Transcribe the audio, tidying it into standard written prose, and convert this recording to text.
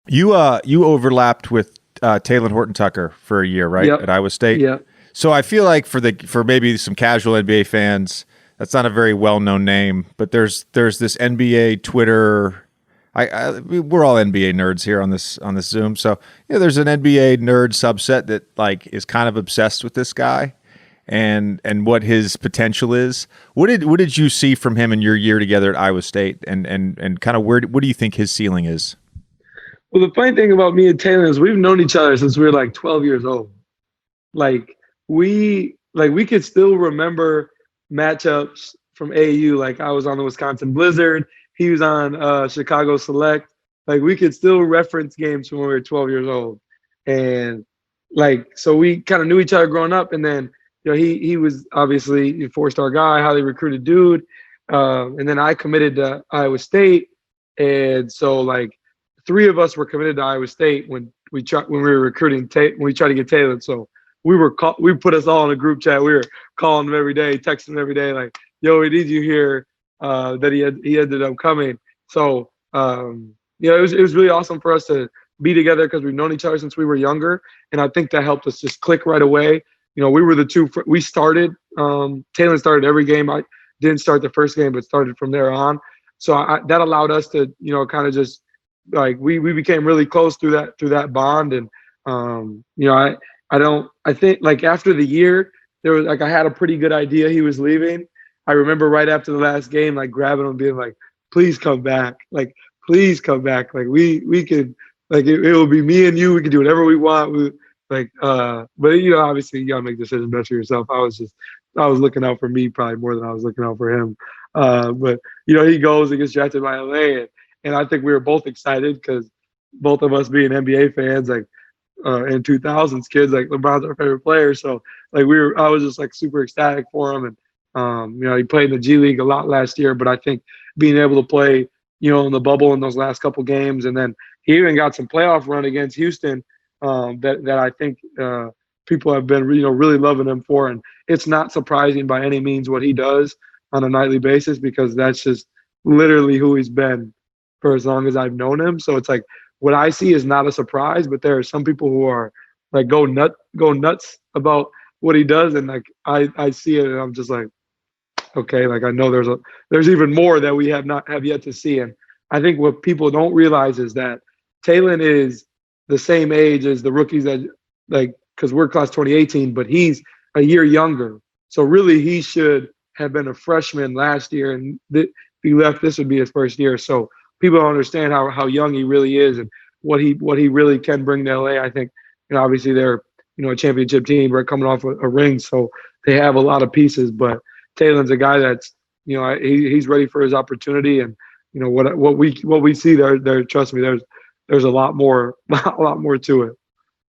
You overlapped with Talen Horton-Tucker for a year, right, Yep. at Iowa State. Yeah. So I feel like for maybe some casual NBA fans, that's not a very well known name, but there's this NBA Twitter. We're all NBA nerds here on this Zoom, so yeah, there's an NBA nerd subset that like is kind of obsessed with this guy and what his potential is. What did you see from him in your year together at Iowa State, and kind of what do you think his ceiling is? Well, the funny thing about me and Taylor is we've known each other since we were like 12 years old. Like we could still remember matchups from AU. Like I was on the Wisconsin Blizzard, he was on Chicago Select. Like we could still reference games from when we were 12 years old, and like so we kind of knew each other growing up. And then he was obviously a 4-star guy, highly recruited dude. And then I committed to Iowa State, and so like three of us were committed to Iowa State when we were recruiting when we tried to get Taylor. So we put us all in a group chat. We were calling him every day, texting him every day, like, "Yo, we need you here." That he ended up coming. So it was really awesome for us to be together because we've known each other since we were younger, and I think that helped us just click right away. We were the two. We started. Taylor started every game. I didn't start the first game, but started from there on. So that allowed us to kind of just like we became really close through that bond. And I think like after the year there was like I had a pretty good idea he was leaving. I remember right after the last game like grabbing him being like, please come back, like please come back, like we could, like it will be me and you, we can do whatever we want. But obviously you gotta make decisions best for yourself. I was looking out for me probably more than I was looking out for him. But he goes and gets drafted by LA, and I think we were both excited because both of us being NBA fans, like in 2000s kids, like LeBron's our favorite player. So like I was just like super ecstatic for him. And he played in the G League a lot last year, but I think being able to play, in the bubble in those last couple games, and then he even got some playoff run against Houston that I think people have been really loving him for. And it's not surprising by any means what he does on a nightly basis, because that's just literally who he's been for as long as I've known him. So it's like what I see is not a surprise, but there are some people who are like go nuts about what he does, and like I see it and I'm just like, okay, like I know there's even more that we have yet to see. And I think what people don't realize is that Talen is the same age as the rookies that, like, because we're class 2018, but he's a year younger. So really he should have been a freshman last year, and if he left, this would be his first year. So people don't understand how young he really is and what he really can bring to LA. I think, obviously they're a championship team. We're coming off a ring, so they have a lot of pieces. But Talen's a guy that's he's ready for his opportunity, and what we see there. Trust me, there's a lot more to it.